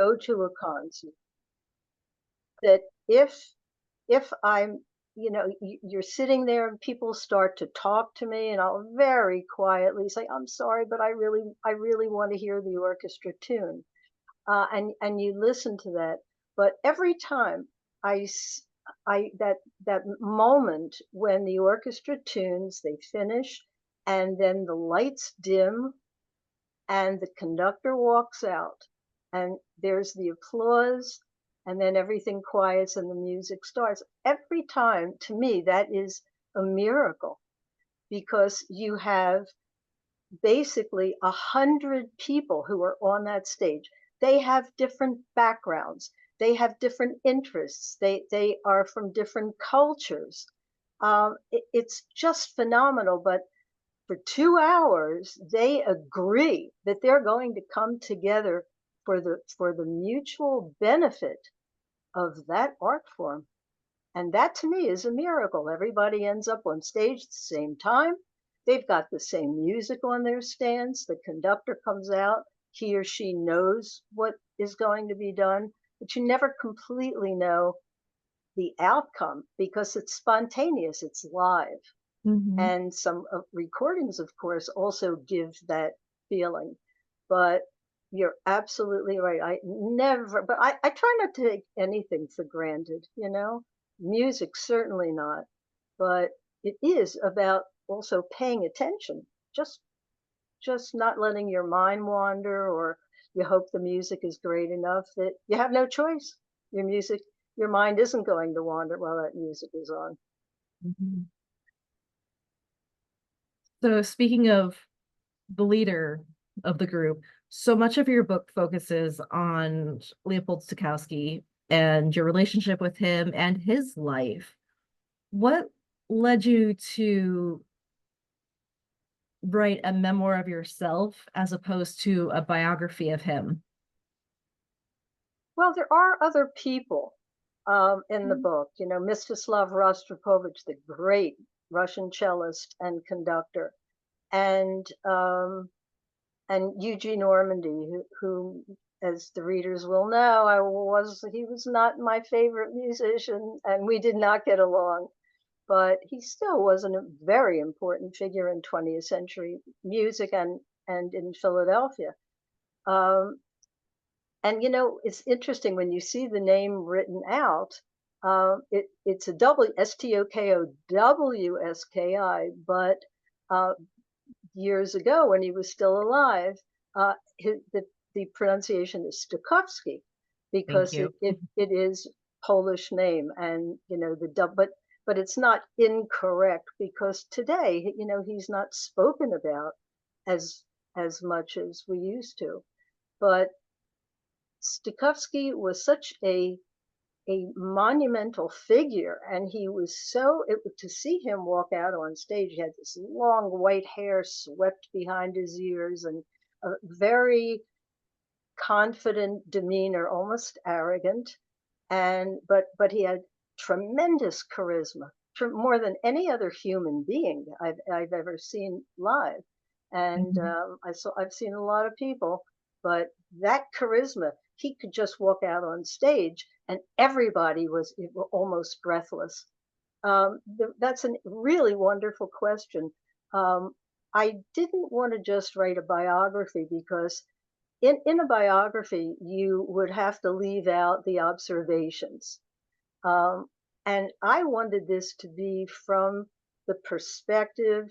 go to a concert, that if I'm, you're sitting there and people start to talk to me, and I'll very quietly say, "I'm sorry, but I really want to hear the orchestra tune," and you listen to that. But every time I, s- I that moment when the orchestra tunes, they finish, and then the lights dim, and the conductor walks out, and there's the applause, and then everything quiets and the music starts. Every time, to me, that is a miracle, because you have basically 100 people who are on that stage. They have different backgrounds. They have different interests. They are from different cultures. It's just phenomenal. But for 2 hours, they agree that they're going to come together for the mutual benefit of that art form. And that to me is a miracle. Everybody ends up on stage at the same time. They've got the same music on their stands. The conductor comes out. He or she knows what is going to be done, but you never completely know the outcome because it's spontaneous, it's live. Hmm. And some recordings, of course, also give that feeling. But you're absolutely right. I try not to take anything for granted. Music, certainly not. But it is about also paying attention, just just not letting your mind wander, or you hope the music is great enough that you have no choice. Your mind isn't going to wander while that music is on. Hmm. So speaking of the leader of the group, so much of your book focuses on Leopold Stokowski and your relationship with him and his life. What led you to write a memoir of yourself as opposed to a biography of him? Well, there are other people in the book. Mstislav Rostropovich, the great Russian cellist and conductor, and Eugene Ormandy, who, as the readers will know, he was not my favorite musician, and we did not get along. But he still was a very important figure in 20th century music and in Philadelphia. Um, and it's interesting when you see the name written out. It's a Stokowski, but uh, years ago when he was still alive, the pronunciation is Stokowski Thank because you. it is Polish name, and but it's not incorrect because today he's not spoken about as much as we used to. But Stokowski was such a monumental figure, and he was to see him walk out on stage. He had this long white hair swept behind his ears, and a very confident demeanor, almost arrogant, and but he had tremendous charisma, more than any other human being I've ever seen live. And Mhm. I've seen a lot of people, but that charisma, he could just walk out on stage and everybody was almost breathless. That's a really wonderful question. Um, I didn't want to just write a biography because in a biography, you would have to leave out the observations. Um, and I wanted this to be from the perspective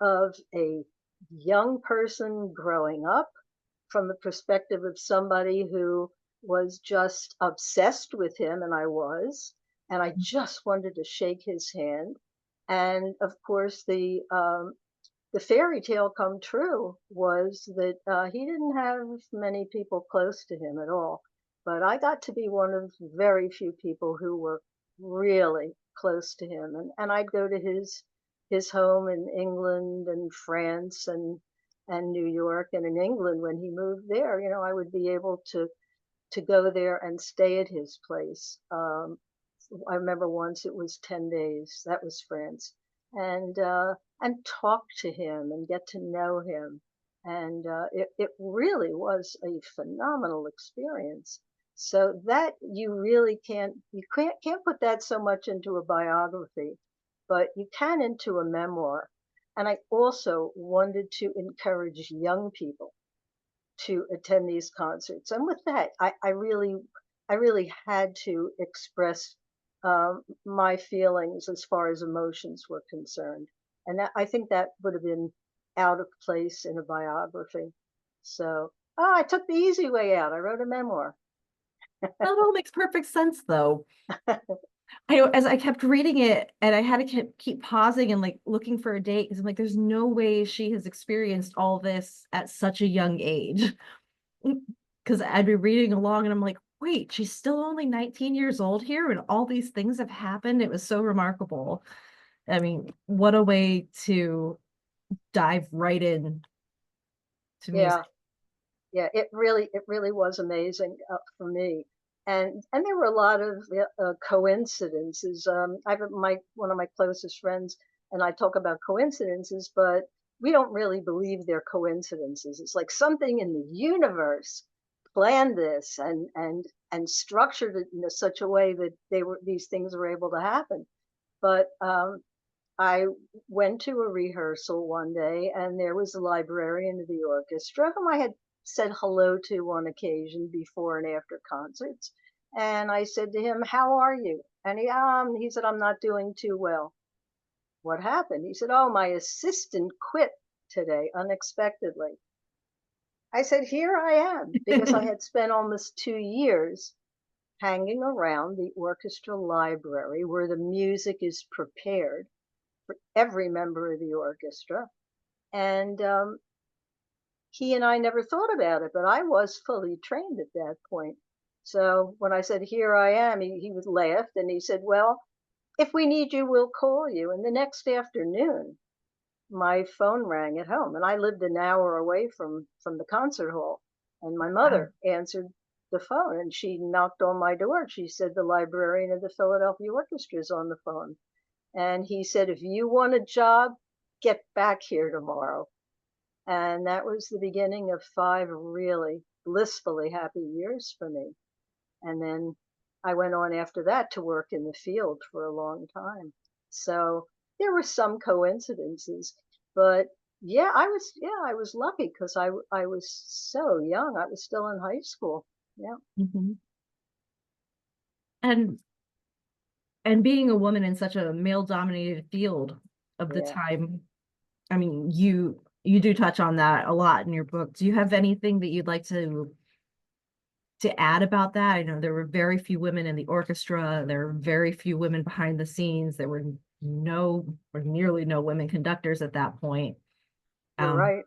of a young person growing up, from the perspective of somebody who was just obsessed with him, and I was, and I just wanted to shake his hand. And of course, the fairy tale come true was that he didn't have many people close to him at all. But I got to be one of very few people who were really close to him. And I'd go to his home in England and France and New York. And in England, when he moved there, I would be able to go there and stay at his place. I remember once it was 10 days. That was France. And talk to him and get to know him. And it really was a phenomenal experience. So that you can't put that so much into a biography, but you can into a memoir. And I also wanted to encourage young people to attend these concerts. And with that, I really had to express my feelings as far as emotions were concerned. And I think that would have been out of place in a biography. So, I took the easy way out. I wrote a memoir. That all makes perfect sense, though. I know as I kept reading it, and I had to keep pausing and like looking for a date because I'm like, there's no way she has experienced all this at such a young age. Because I'd be reading along and I'm like, wait, she's still only 19 years old here, and all these things have happened. It was so remarkable. I mean, what a way to dive right in to Yeah, music. yeah, it really was amazing for me. And there were a lot of coincidences. I have my one of my closest friends, and I talk about coincidences, but we don't really believe they're coincidences. It's like something in the universe planned this and structured it in such a way that these things were able to happen. But I went to a rehearsal one day, and there was a librarian of the orchestra whom I had said hello to on occasion before and after concerts. And I said to him, "How are you?" And he said, "I'm not doing too well." "What happened?" He said, "Oh, my assistant quit today unexpectedly." I said, "Here I am," because I had spent almost 2 years hanging around the orchestra library where the music is prepared for every member of the orchestra. And he and I never thought about it, but I was fully trained at that point. So when I said, "Here I am," he was laughed and he said, "Well, if we need you, we'll call you." And the next afternoon, my phone rang at home, and I lived an hour away from the concert hall. And my Wow. mother answered the phone, and she knocked on my door. She said, "The librarian of the Philadelphia Orchestra is on the phone." And he said, "If you want a job, get back here tomorrow." And that was the beginning of 5 really blissfully happy years for me. And then I went on after that to work in the field for a long time. So there were some coincidences, but I was lucky because I was so young. I was still in high school. Yeah, Mhm. And and being a woman in such a male-dominated field of the yeah. time, I mean, you do touch on that a lot in your book. Do you have anything that you'd like to add about that? I know there were very few women in the orchestra. There were very few women behind the scenes. There were no or nearly no women conductors at that point. You're Is right.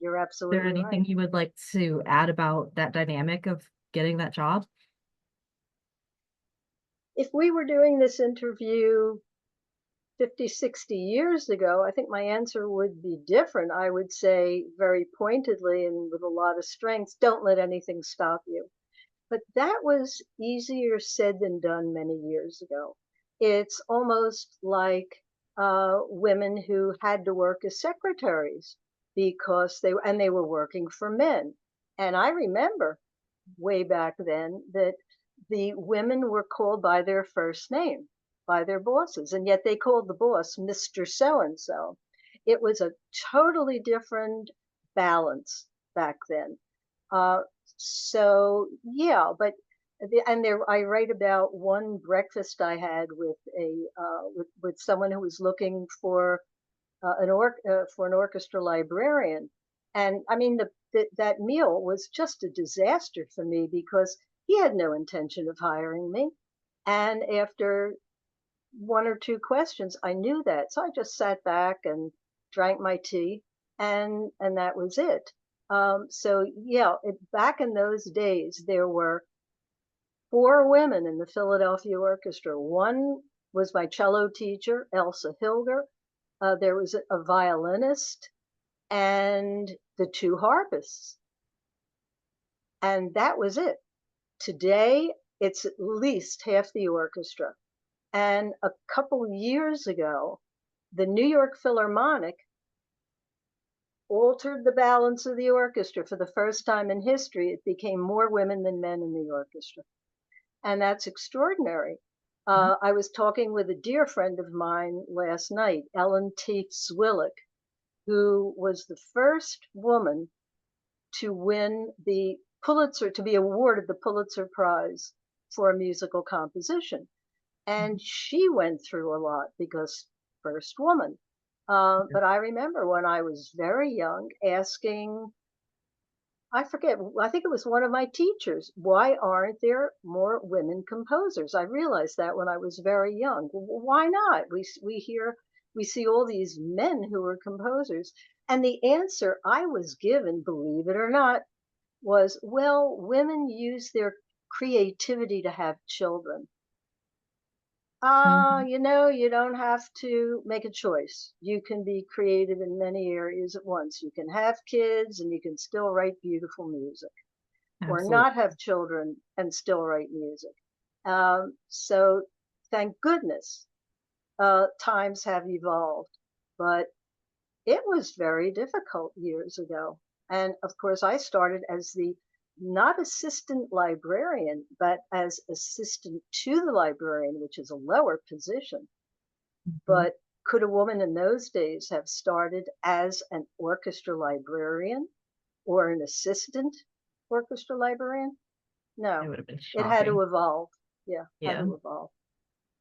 You're there absolutely right. anything you would like to add about that dynamic of getting that job? If we were doing this interview 50, 60 years ago, I think my answer would be different. I would say very pointedly and with a lot of strength, don't let anything stop you. But that was easier said than done many years ago. It's almost like women who had to work as secretaries because they were working for men. And I remember way back then that the women were called by their first name by their bosses, and yet they called the boss Mr. So and so. It was a totally different balance back then. Uh, so yeah, but and there I write about one breakfast I had with with someone who was looking for an orchestra librarian, and I mean that meal was just a disaster for me because he had no intention of hiring me, and after one or two questions, I knew that. So I just sat back and drank my tea, and that was it. So yeah, back in those days, there were 4 women in the Philadelphia Orchestra. One was my cello teacher, Elsa Hilger. There was a violinist and the 2 harpists, and that was it. Today, it's at least half the orchestra. And a couple years ago, the New York Philharmonic altered the balance of the orchestra. For the first time in history, it became more women than men in the orchestra. And that's extraordinary. I was talking with a dear friend of mine last night, Ellen T. Swillick, who was the first woman to win the Pulitzer, to be awarded the Pulitzer Prize for a musical composition. And she went through a lot because first woman. But I remember when I was very young asking, I forget, I think it was one of my teachers, why aren't there more women composers? I realized that when I was very young. Why not? We see all these men who are composers. And the answer I was given, believe it or not, was, well, women use their creativity to have children. Mhm. You don't have to make a choice. You can be creative in many areas at once. You can have kids and you can still write beautiful music, or Absolutely. not have children and still write music. So thank goodness times have evolved, but it was very difficult years ago. And of course, I started as the not assistant librarian, but as assistant to the librarian, which is a lower position. Mhm. But could a woman in those days have started as an orchestra librarian or an assistant orchestra librarian? It No, would have been it had to shocking. evolve. Yeah, had Yeah. to evolve.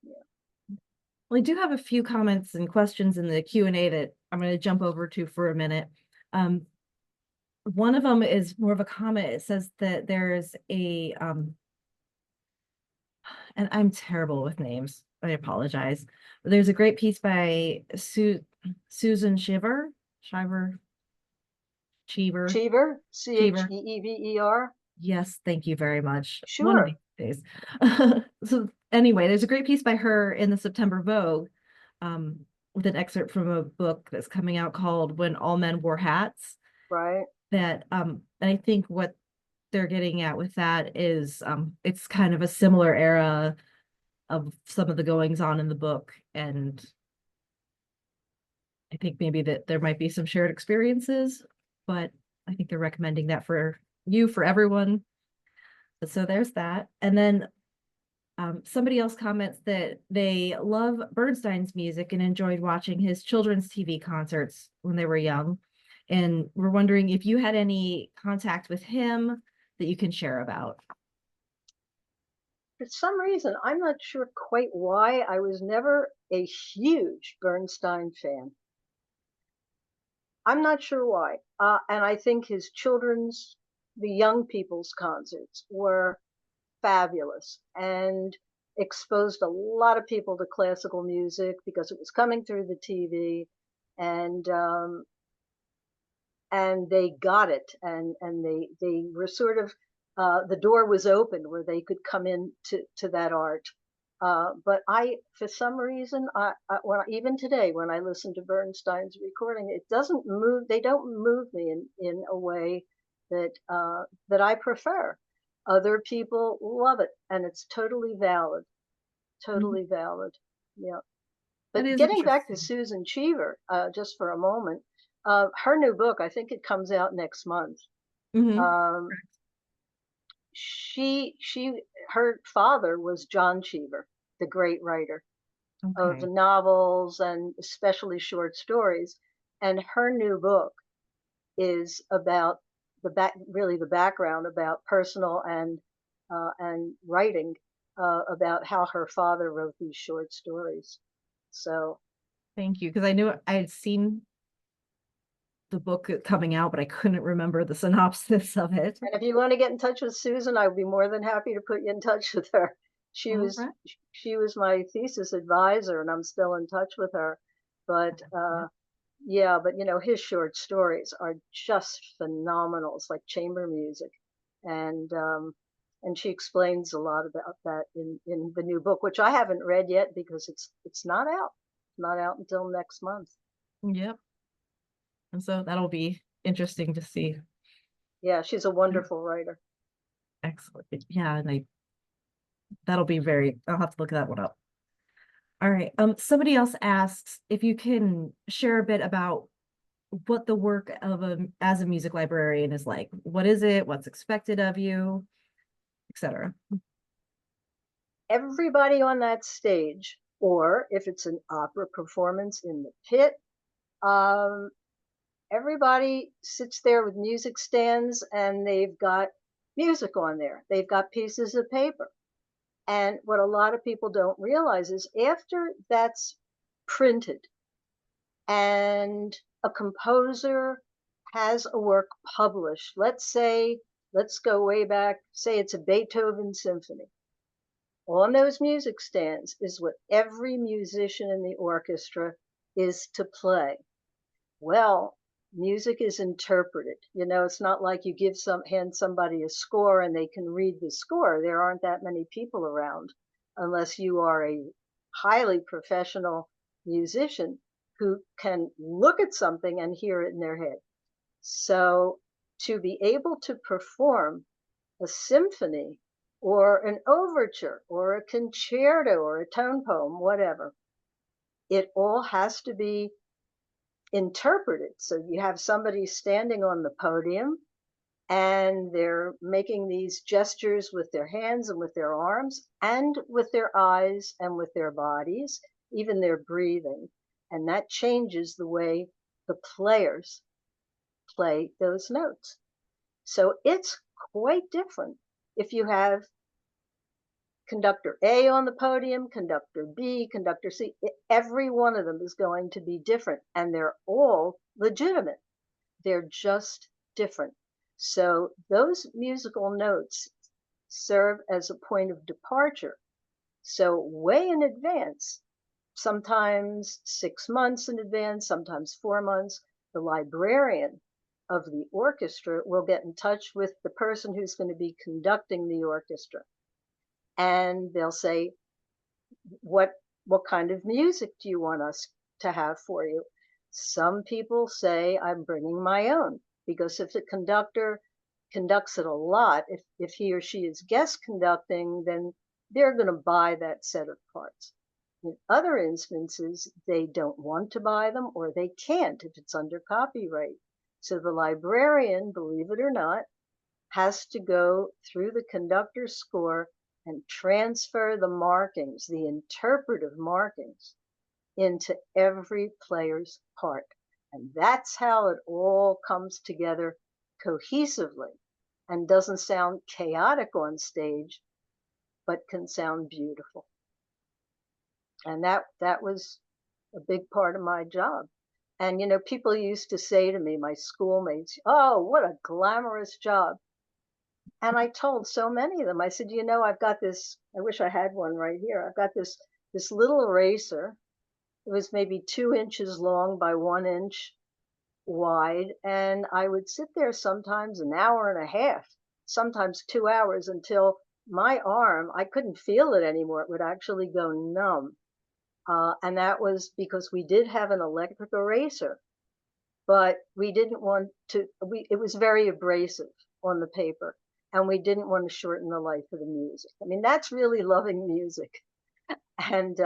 Yeah. Well, I do have a few comments and questions in the Q&A that I'm going to jump over to for a minute. One of them is more of a comment. It says that there's a, and I'm terrible with names. I apologize. There's a great piece by Susan Cheever. Cheever, Cheever. Cheever. Yes, thank you very much. One of Sure. these days. So anyway, there's a great piece by her in the September Vogue, with an excerpt from a book that's coming out called When All Men Wore Hats. Right. That and I think what they're getting at with that is it's kind of a similar era of some of the goings on in the book. And I think maybe that there might be some shared experiences, but I think they're recommending that for you, for everyone. So there's that. And then somebody else comments that they love Bernstein's music and enjoyed watching his children's TV concerts when they were young. And we're wondering if you had any contact with him that you can share about. For some reason, I'm not sure quite why, I was never a huge Bernstein fan. I'm not sure why. And I think his children's, the young people's concerts were fabulous and exposed a lot of people to classical music because it was coming through the TV, and they got it, and they were sort of, the door was open where they could come in to that art. But for some reason, even today, when I listen to Bernstein's recording, it doesn't move. They don't move me in a way that I prefer. Other people love it, and it's totally valid. Mhm. Totally valid. Yeah. That But is getting back to interesting. Susan Cheever, just for a moment, her new book, I think it comes out next month. Mhm. Um, she her father was John Cheever, the great writer of Okay. novels and especially short stories. And her new book is about really the background about personal and writing, about how her father wrote these short stories. So, Thank you. Because I knew I had seen the book coming out, but I couldn't remember the synopsis of it. and if you want to get in touch with Susan, I would be more than happy to put you in touch with her. She All was right. she was my thesis advisor, and I'm still in touch with her. But Yeah. yeah, but his short stories are just phenomenal. It's like chamber music, and she explains a lot about that in the new book, which I haven't read yet because it's not out. It's not out until next month. Yep. And so that'll be interesting to see. Yeah, she's a wonderful writer. Excellent. Yeah, and that'll be very, I'll have to look that one up. All right. Somebody else asks if you can share a bit about what the work of as a music librarian is like. What is it? What's expected of you, etc. Everybody on that stage, or if it's an opera performance in the pit, um, everybody sits there with music stands and they've got music on there. They've got pieces of paper. And what a lot of people don't realize is after that's printed and a composer has a work published, let's go way back, say it's a Beethoven symphony. On those music stands is what every musician in the orchestra is to play. Well, music is interpreted. It's not like you hand somebody a score and they can read the score. There aren't that many people around unless you are a highly professional musician who can look at something and hear it in their head. So to be able to perform a symphony or an overture or a concerto or a tone poem, whatever, it all has to be interpreted. So you have somebody standing on the podium and they're making these gestures with their hands and with their arms and with their eyes and with their bodies, even their breathing. And that changes the way the players play those notes. So it's quite different if you have conductor A on the podium, conductor B, conductor C. Every one of them is going to be different, and they're all legitimate. They're just different. So those musical notes serve as a point of departure. So way in advance, sometimes 6 months in advance, sometimes 4 months, the librarian of the orchestra will get in touch with the person who's going to be conducting the orchestra. And they'll say, what kind of music do you want us to have for you? Some people say, I'm bringing my own, because if the conductor conducts it a lot, if he or she is guest conducting, then they're going to buy that set of parts. In other instances, they don't want to buy them or they can't if it's under copyright. So the librarian, believe it or not, has to go through the conductor's score and transfer the markings, the interpretive markings, into every player's part. And that's how it all comes together cohesively and doesn't sound chaotic on stage, but can sound beautiful. And that was a big part of my job. And people used to say to me, my schoolmates, "Oh, what a glamorous job." And I told so many of them, I said, I've got this, I wish I had one right here. I've got this little eraser. It was maybe 2 inches long by 1 inch wide. And I would sit there sometimes an hour and a half, sometimes 2 hours, until my arm, I couldn't feel it anymore. It would actually go numb. And that was because we did have an electric eraser, but we didn't want to, it was very abrasive on the paper. And we didn't want to shorten the life of the music. I mean, that's really loving music. And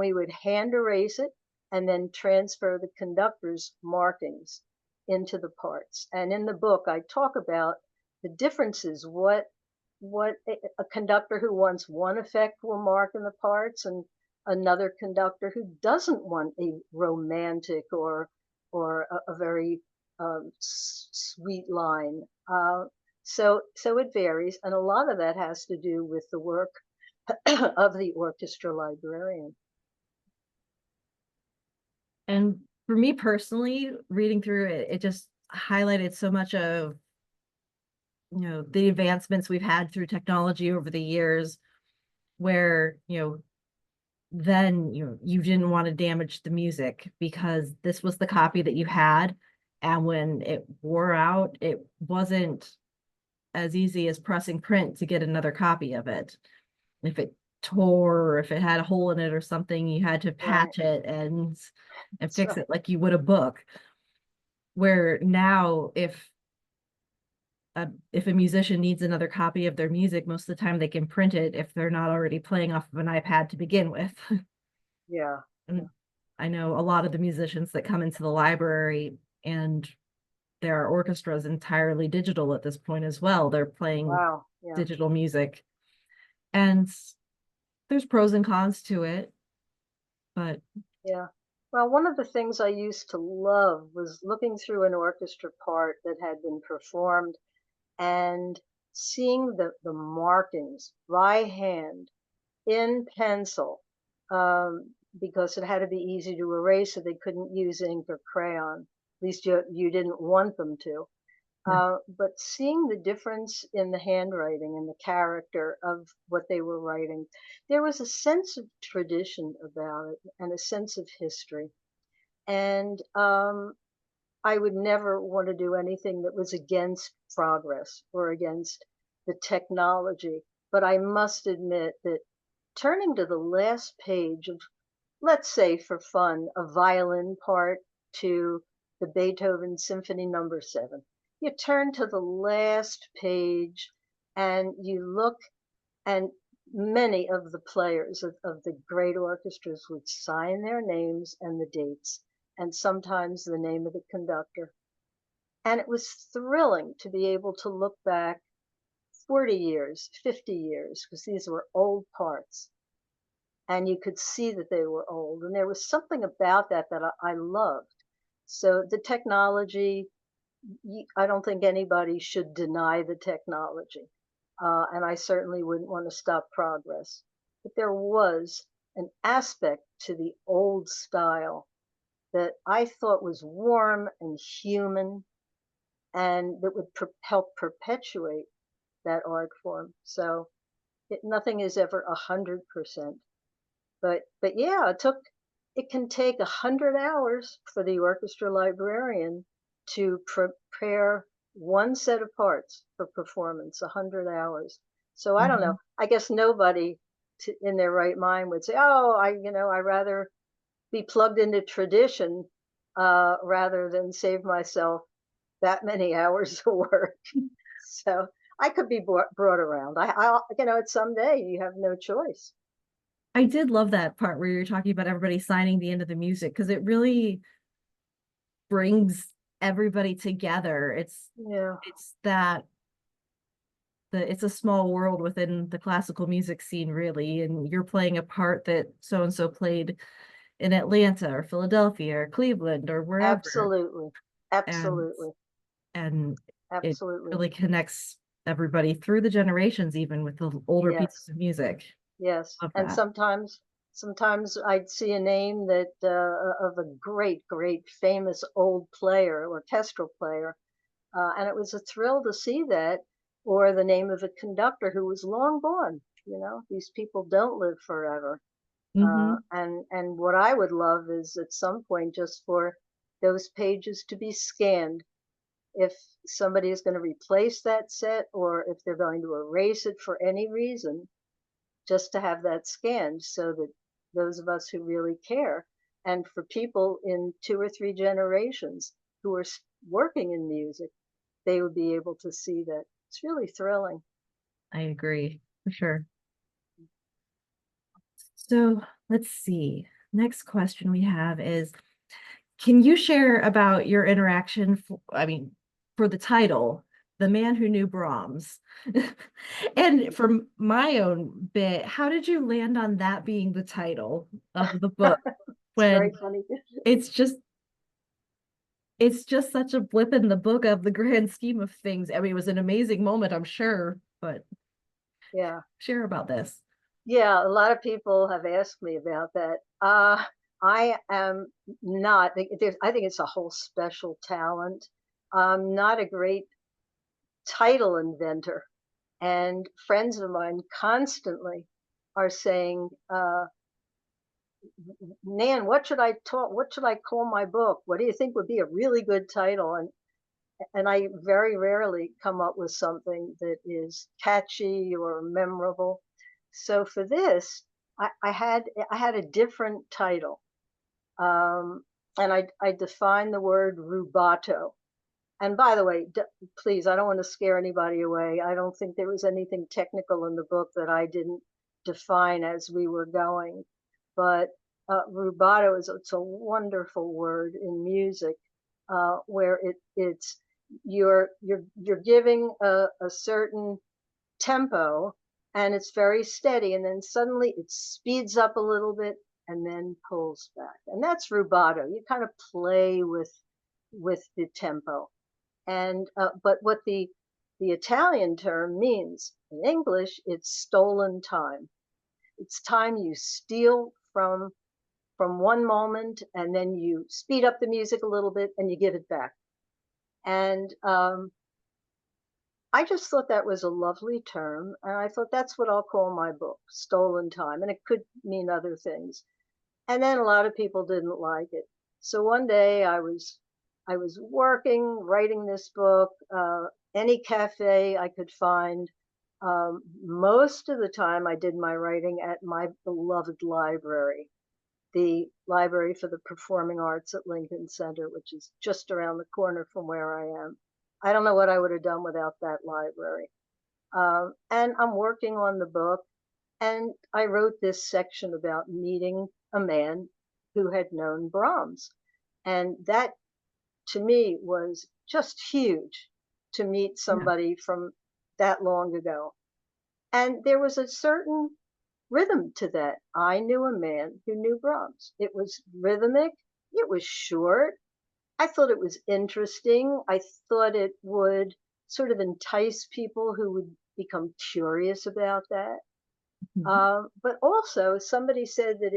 we would hand erase it and then transfer the conductor's markings into the parts. And in the book, I talk about the differences, what a conductor who wants one effect will mark in the parts, and another conductor who doesn't want a romantic or a very sweet line. So it varies, and a lot of that has to do with the work of the orchestra librarian. And for me personally, reading through it, it just highlighted so much of, the advancements we've had through technology over the years, where, then, you didn't want to damage the music because this was the copy that you had. And when it wore out, it wasn't as easy as pressing print to get another copy of it. If it tore, or if it had a hole in it or something, you had to patch it and fix it like you would a book. Where now, if a musician needs another copy of their music, most of the time they can print it if they're not already playing off of an iPad to begin with. Yeah. And I know a lot of the musicians that come into the library and there are orchestras entirely digital at this point as well. They're playing Wow. Yeah. digital music, and there's pros and cons to it, but Yeah. Well, one of the things I used to love was looking through an orchestra part that had been performed and seeing the markings by hand in pencil, because it had to be easy to erase, so they couldn't use ink or crayon. At least you didn't want them to. yeah. But seeing the difference in the handwriting and the character of what they were writing, there was a sense of tradition about it and a sense of history. And I would never want to do anything that was against progress or against the technology. But I must admit that turning to the last page of, let's say for fun, a violin part to the Beethoven Symphony Number 7. You turn to the last page and you look, and many of the players of the great orchestras would sign their names and the dates, and sometimes the name of the conductor. And it was thrilling to be able to look back 40 years, 50 years, because these were old parts, and you could see that they were old. And there was something about that that I loved. So the technology, I don't think anybody should deny the technology. And I certainly wouldn't want to stop progress. But there was an aspect to the old style that I thought was warm and human and that would help perpetuate that art form. So nothing is ever 100%. But yeah, it can take 100 hours for the orchestra librarian to prepare one set of parts for performance. 100 hours. So I don't know. Mhm. I guess nobody in their right mind would say, "Oh, I rather be plugged into tradition rather than save myself that many hours of work." So I could be brought around. It's someday you have no choice. I did love that part where you're talking about everybody signing the end of the music, because it really brings everybody together. Yeah, It's that it's a small world within the classical music scene, really, and you're playing a part that so and so played in Atlanta or Philadelphia or Cleveland or wherever, absolutely. and Absolutely. and it Absolutely. really connects everybody through the generations, even with the older pieces Yes. of music. Yes. Love And that. sometimes I'd see a name that of a great famous old player, orchestral player, and it was a thrill to see that, or the name of a conductor who was long gone. These people don't live forever. Hmm. And what I would love is at some point just for those pages to be scanned. If somebody is going to replace that set or if they're going to erase it for any reason, just to have that scanned so that those of us who really care, and for people in 2 or 3 generations who are working in music, they would be able to see that. It's really thrilling. I agree, for sure. So let's see. Next question we have is, can you share about your interaction, for the title, The Man Who Knew Brahms? And from my own bit, how did you land on that being the title of the book It's very when funny. it's just it's just such a blip in the book of the grand scheme of things. I mean, it was an amazing moment, I'm sure, but Yeah. share about this. Yeah, a lot of people have asked me about that. I am not, I think it's a whole special talent. I'm not a great title inventor. And friends of mine constantly are saying, Nan, what should I call my book? What do you think would be a really good title? And I very rarely come up with something that is catchy or memorable. So for this, I had a different title. And I defined the word rubato. And by the way, please, I don't want to scare anybody away. I don't think there was anything technical in the book that I didn't define as we were going. But rubato it's a wonderful word in music. where it's you're giving a certain tempo, and it's very steady, and then suddenly it speeds up a little bit and then pulls back, and that's rubato. You kind of play with the tempo. And but what the Italian term means in English, it's stolen time. It's time you steal from one moment, and then you speed up the music a little bit and you give it back. And I just thought that was a lovely term, and I thought that's what I'll call my book, Stolen Time, and it could mean other things. And then a lot of people didn't like it. So one day I was working, writing this book, any cafe I could find. Most of the time I did my writing at my beloved library, the Library for the Performing Arts at Lincoln Center, which is just around the corner from where I am. I don't know what I would have done without that library. And I'm working on the book, and I wrote this section about meeting a man who had known Brahms. And that, to me, was just huge, to meet somebody from that long ago. And there was a certain rhythm to that. I knew a man who knew Brahms. It was rhythmic, it was short. I thought it was interesting. I thought it would sort of entice people who would become curious about that. But also, somebody said that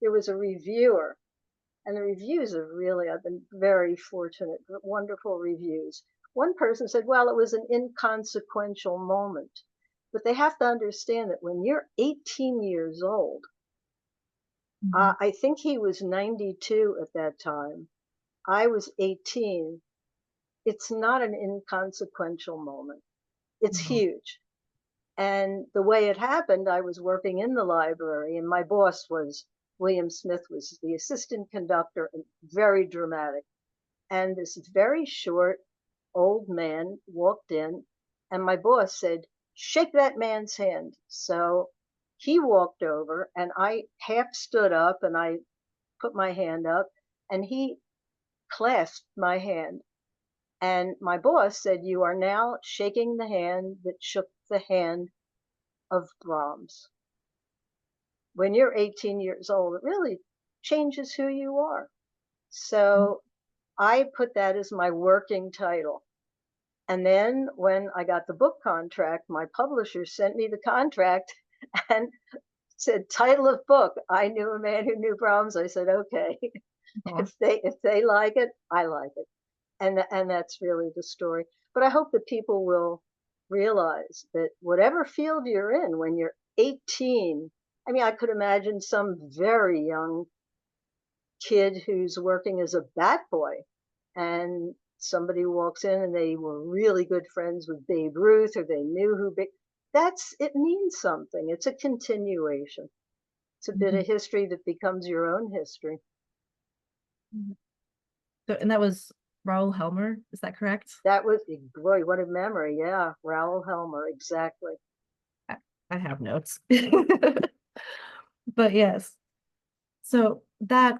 there was a reviewer, and the reviews are really, I've been very fortunate, wonderful reviews. One person said, well, it was an inconsequential moment. But they have to understand that when you're 18 years old, I think he was 92 at that time. I was 18. It's not an inconsequential moment. It's huge. And the way it happened, I was working in the library, and my boss was William Smith, was the assistant conductor, and very dramatic. And this very short old man walked in, and my boss said, shake that man's hand. So he walked over, and I half stood up and I put my hand up, and he clasped my hand. And my boss said, you are now shaking the hand that shook the hand of Brahms. When you're 18 years old, it really changes who you are. So I put that as my working title. And then when I got the book contract, my publisher sent me the contract and said, title of book, I knew a man who knew Brahms. I said, okay, if they like it, I like it. And that's really the story. But I hope that people will realize that whatever field you're in, when you're 18, I mean, I could imagine some very young kid who's working as a bat boy, and somebody walks in and they were really good friends with Babe Ruth, or they knew who it means something. It's a continuation. It's a bit of history that becomes your own history. So, and that was Raoul Helmer, is that correct? That was, boy, what a memory. Yeah, Raoul Helmer, exactly. I have notes. But yes, so that,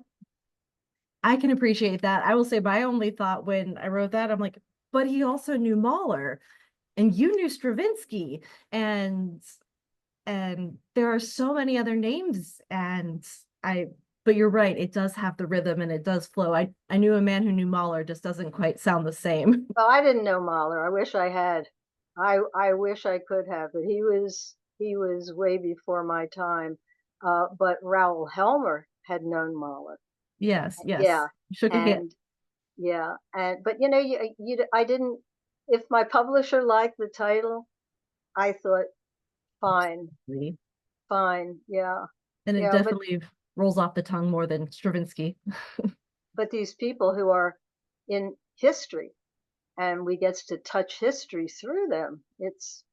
I can appreciate that. I will say my only thought when I wrote that, I'm like, but he also knew Mahler, and you knew Stravinsky, and there are so many other names, but you're right, it does have the rhythm and it does flow. I knew a man who knew Mahler, just doesn't quite sound the same. Well, I didn't know Mahler. I wish I had. I wish I could have, but he was way before my time. But Raoul Helmer had known Mahler. Yes, Yeah, shook a hand. Yeah, but you know, I didn't. If my publisher liked the title, I thought, fine, fine, yeah. And it definitely rolls off the tongue more than Stravinsky. But these people who are in history, and we get to touch history through them, it's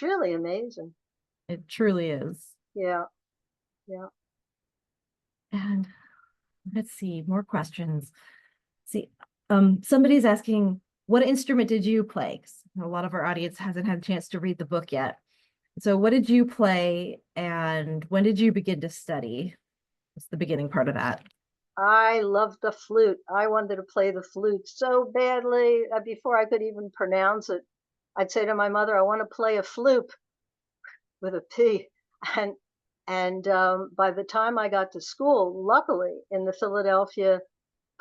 really amazing. It truly is. Yeah. And let's see, more questions. See, somebody's asking, what instrument did you play? 'Cause a lot of our audience hasn't had a chance to read the book yet. So what did you play, and when did you begin to study? What's the beginning part of that? I loved the flute. I wanted to play the flute so badly. Before I could even pronounce it, I'd say to my mother, "I want to play a flute with a P." And by the time I got to school, luckily in the Philadelphia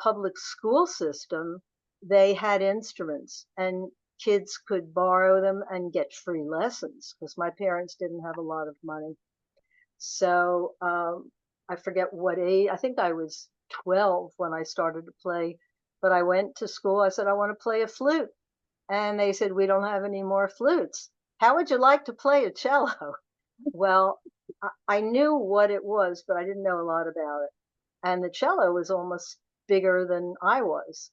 public school system, they had instruments and kids could borrow them and get free lessons because my parents didn't have a lot of money. So I forget what age, I think I was 12 when I started to play, but I went to school. I said, I want to play a flute. And they said, we don't have any more flutes. How would you like to play a cello? Well, I knew what it was, but I didn't know a lot about it. And the cello was almost bigger than I was.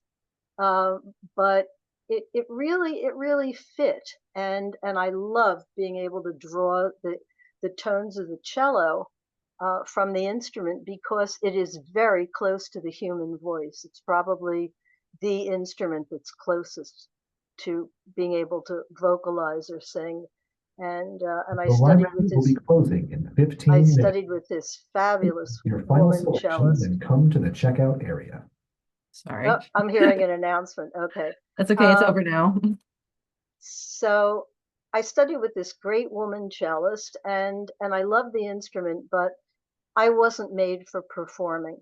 Uh, but it really fit, and I love being able to draw the tones of the cello from the instrument because it is very close to the human voice. It's probably the instrument that's closest to being able to vocalize or sing. And The library will be closing in I 15 minutes. studied with this fabulous Your final woman selection, cellist. then come to the checkout area. Sorry. Oh, I'm hearing an announcement. Okay. That's okay. It's over now. So I studied with this great woman cellist, and I love the instrument, but I wasn't made for performing.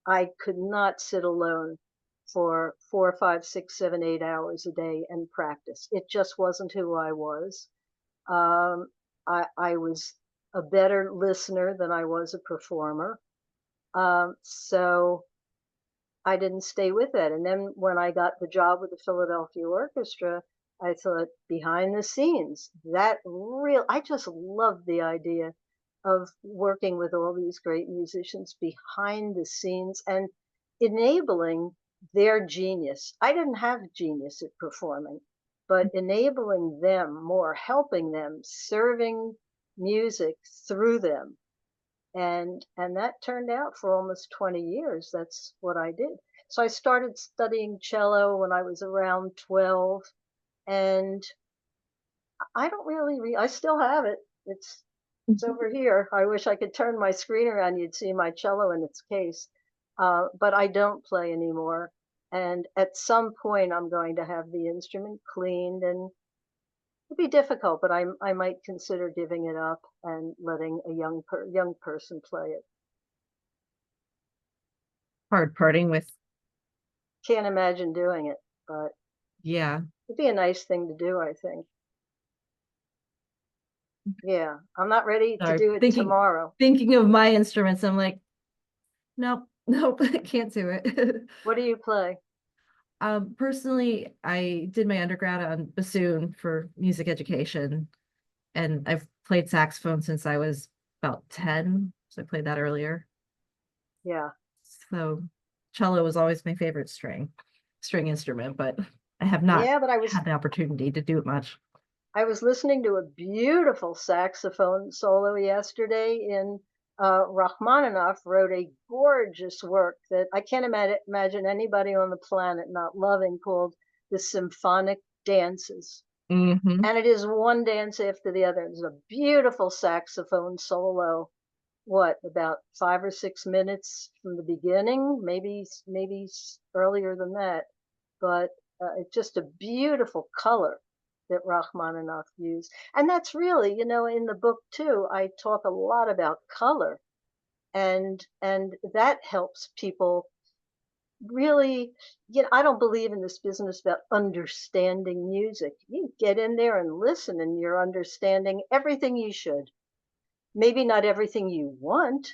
I could not sit alone for 4, 5, 6, 7, 8 hours a day and practice. It just wasn't who I was. Um, I was a better listener than I was a performer. So I didn't stay with it. And then when I got the job with the Philadelphia Orchestra, I thought behind the scenes, I just love the idea of working with all these great musicians behind the scenes and enabling their genius. I didn't have genius at performing, but enabling them more, helping them, serving music through them, and that turned out for almost 20 years. That's what I did. So I started studying cello when I was around 12, and I don't really I still have it. It's over here. I wish I could turn my screen around, you'd see my cello in its case. But I don't play anymore, and at some point I'm going to have the instrument cleaned, and it'd be difficult, but I might consider giving it up and letting a young person play it. Hard parting with, Can't imagine doing it, but yeah. it'd be a nice thing to do, I think. Yeah, I'm not ready to Sorry. do it tomorrow. Thinking of my instruments, I'm like, nope, nope, I can't do it. What do you play? Personally, I did my undergrad on bassoon for music education, and I've played saxophone since I was about 10, so I played that earlier. Yeah. So cello was always my favorite string instrument, but I have not Yeah, but had the opportunity to do it much. I was listening to a beautiful saxophone solo yesterday in Rachmaninoff wrote a gorgeous work that I can't imagine anybody on the planet not loving, called the Symphonic Dances. Mm-hmm. And it is one dance after the other. It's a beautiful saxophone solo. What, about 5 or 6 minutes from the beginning? Maybe earlier than that. But it's just a beautiful color that Rachmaninoff used. And that's really, in the book too, I talk a lot about color, and that helps people really. I don't believe in this business about understanding music. You get in there and listen, and you're understanding everything you should. Maybe not everything you want,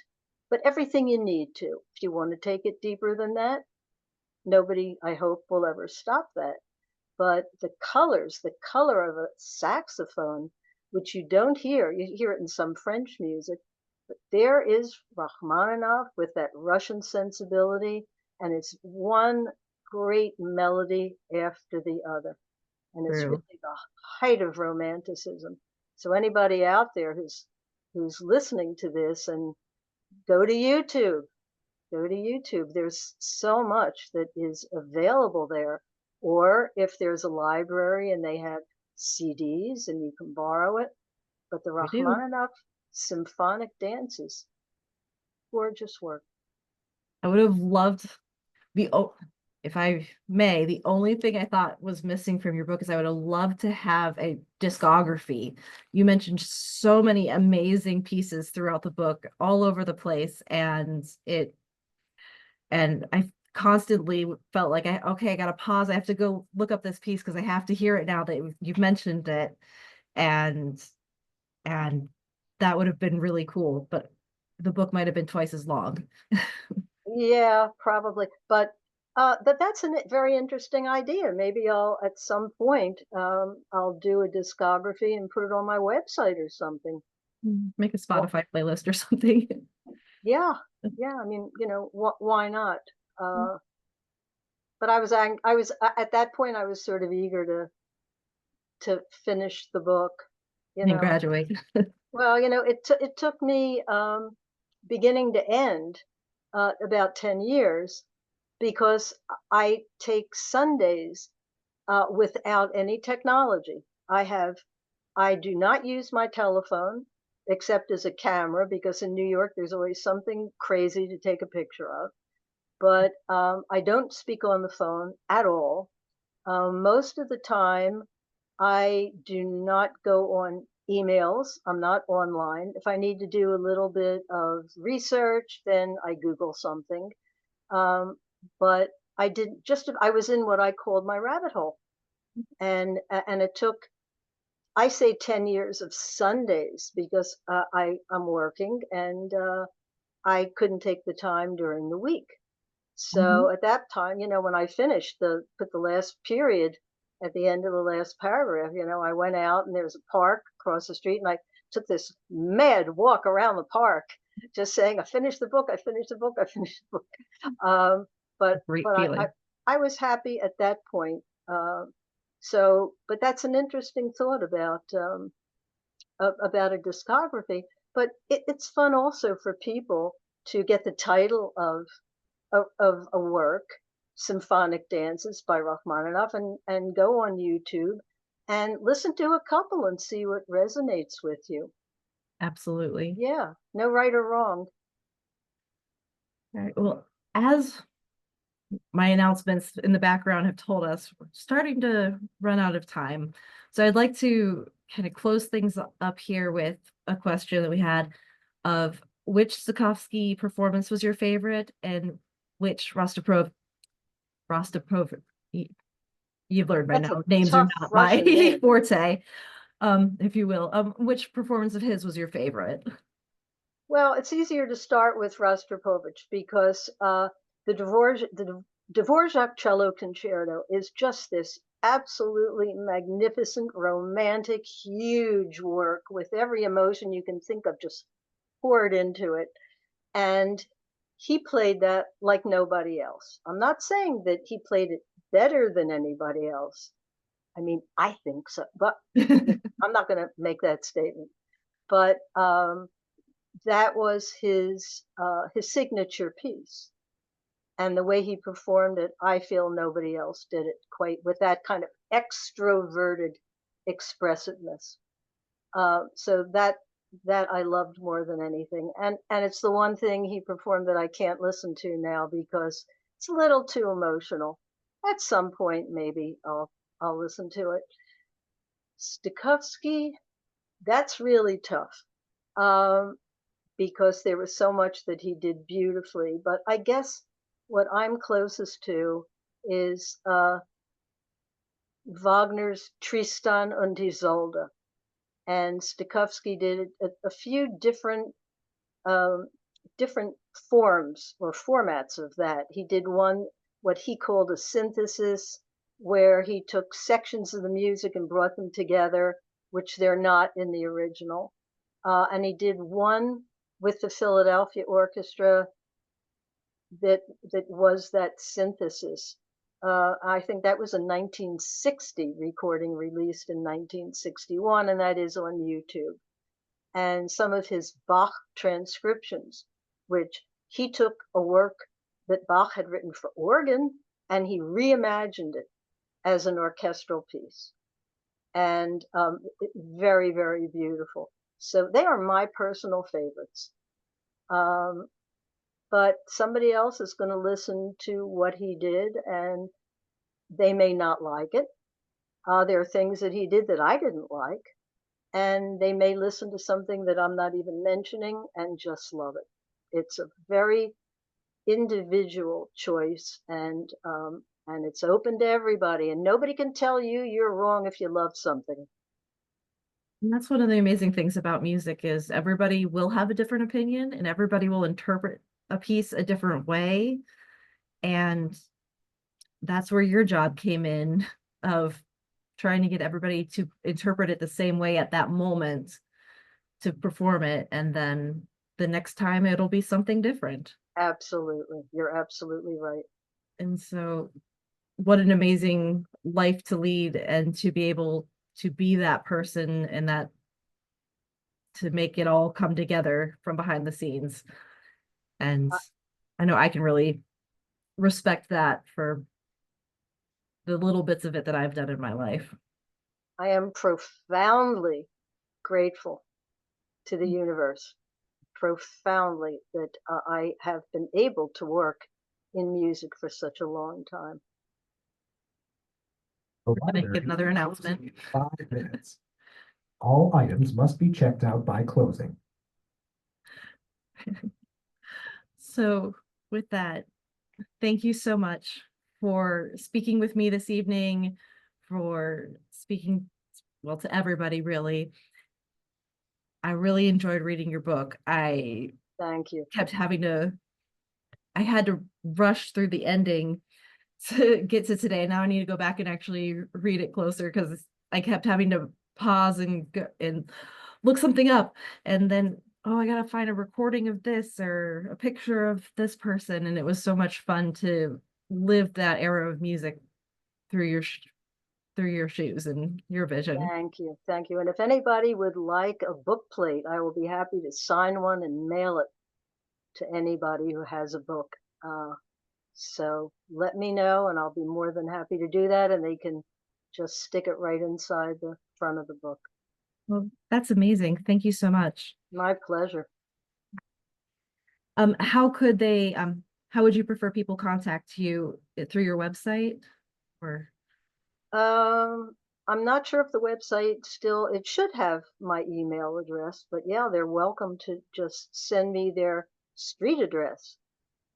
but everything you need to. If you want to take it deeper than that, nobody, I hope, will ever stop that. But the color of a saxophone, which you don't hear, you hear it in some French music, but there is Rachmaninoff with that Russian sensibility, and it's one great melody after the other. And it's True. really the height of romanticism. So anybody out there who's listening to this, and go to YouTube, go to YouTube. There's so much that is available there. Or if there's a library and they have CDs and you can borrow it. But the I do. Rachmaninoff symphonic dances, gorgeous work. I would have loved if I may, the only thing I thought was missing from your book is I would have loved to have a discography. You mentioned so many amazing pieces throughout the book, all over the place, and I constantly felt like I gotta pause. I have to go look up this piece because I have to hear it now that you've mentioned it, and and that would have been really cool. But the book might have been twice as long. Yeah, probably. But that's a very interesting idea. Maybe I'll at some point I'll do a discography and put it on my website or something. Make a Well, Spotify playlist or something. yeah, yeah. I mean, why not? Uh, but I was at that point I was sort of eager to finish the book. You And know, graduate. well, it took me beginning to end about 10 years because I take Sundays without any technology. I do not use my telephone except as a camera because in New York there's always something crazy to take a picture of. But I don't speak on the phone at all. Most of the time, I do not go on emails. I'm not online. If I need to do a little bit of research, then I Google something. Um, but I was in what I called my rabbit hole. And it took, I say 10 years of Sundays because I'm working and I couldn't take the time during the week. Mhm. So at that time, when I finished put the last period at the end of the last paragraph, I went out and there was a park across the street and I took this mad walk around the park just saying, I finished the book, I finished the book, I finished the book. Um, but Great but feeling. I was happy at that point. But that's an interesting thought about a discography. But it's fun also for people to get the title of a work, Symphonic Dances by Rachmaninoff, and go on YouTube and listen to a couple and see what resonates with you. Absolutely. Yeah, no right or wrong. All right. Well, as my announcements in the background have told us, we're starting to run out of time. So I'd like to kind of close things up here with a question that we had of which Stokowski performance was your favorite and which Rostropov, you've learned by That's a now, names are tough not Russian my name. forte, if you will. Which performance of his was your favorite? Well, it's easier to start with Rostropovich because the Dvorak Cello Concerto is just this absolutely magnificent, romantic, huge work with every emotion you can think of just poured into it. And he played that like nobody else. I'm not saying that he played it better than anybody else. I mean, I think so, but I'm not going to make that statement. But that was his signature piece, and the way he performed it, I feel nobody else did it quite with that kind of extroverted expressiveness. So that I loved more than anything, and it's the one thing he performed that I can't listen to now because it's a little too emotional. At some point, maybe I'll listen to it. Stokowski, that's really tough. Um, because there was so much that he did beautifully. But I guess what I'm closest to is Wagner's Tristan und Isolde. And Stokowski did a few um, different forms or formats of that. He did one, what he called a synthesis, where he took sections of the music and brought them together, which they're not in the original. And he did one with the Philadelphia Orchestra that was that synthesis. I think that was a 1960 recording released in 1961, and that is on YouTube. And some of his Bach transcriptions, which he took a work that Bach had written for organ and he reimagined it as an orchestral piece. And very, very beautiful. So they are my personal favorites. Um, but somebody else is going to listen to what he did, and they may not like it. There are things that he did that I didn't like, and they may listen to something that I'm not even mentioning and just love it. It's a very individual choice, and it's open to everybody, and nobody can tell you you're wrong if you love something. And that's one of the amazing things about music is everybody will have a different opinion and everybody will interpret a piece a different way. And that's where your job came in of trying to get everybody to interpret it the same way at that moment to perform it. And then the next time it'll be something different. Absolutely. You're absolutely right. And so what an amazing life to lead and to be able to be that person and that to make it all come together from behind the scenes. And I know I can really respect that for the little bits of it that I've done in my life. I am profoundly grateful to the universe, profoundly, that I have been able to work in music for such a long time. The We're gonna get library another is announcement. closing in 5 minutes. All items must be checked out by closing. So with that, thank you so much for speaking with me this evening, for speaking, well, to everybody, really. I really enjoyed reading your book. I Thank you. kept having to, I had to rush through the ending to get to today. Now I need to go back and actually read it closer because I kept having to pause and go and look something up. And then, oh, I gotta find a recording of this or a picture of this person. And it was so much fun to live that era of music through your shoes and your vision. Thank you. Thank you. And if anybody would like a book plate, I will be happy to sign one and mail it to anybody who has a book. So let me know, and I'll be more than happy to do that. And they can just stick it right inside the front of the book. Well, that's amazing. Thank you so much. My pleasure. How would you prefer people contact you through your website or? I'm not sure if the website still, it should have my email address, but yeah, they're welcome to just send me their street address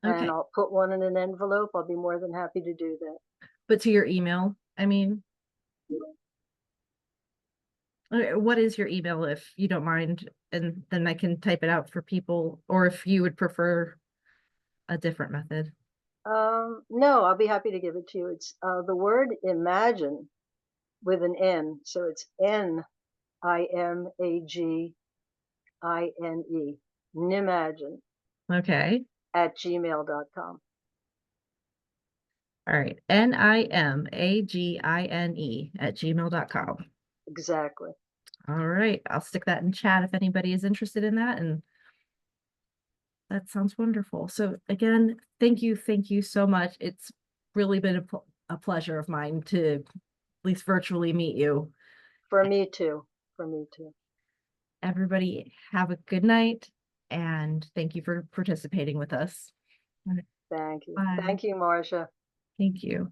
Okay, and I'll put one in an envelope. I'll be more than happy to do that. but to your email, I mean, what is your email if you don't mind? And then I can type it out for people, or if you would prefer a different method. No, I'll be happy to give it to you. It's the word imagine with an N. So it's Nimagine, Nimagine Okay. at gmail.com. All right. NIMAGINE at gmail.com. Exactly. All right. I'll stick that in chat if anybody is interested in that. And that sounds wonderful. So again, thank you so much. It's really been a pleasure of mine to at least virtually meet you. For me too. For me too. Everybody have a good night and thank you for participating with us. Thank you. Bye. Thank you, Marcia. Thank you.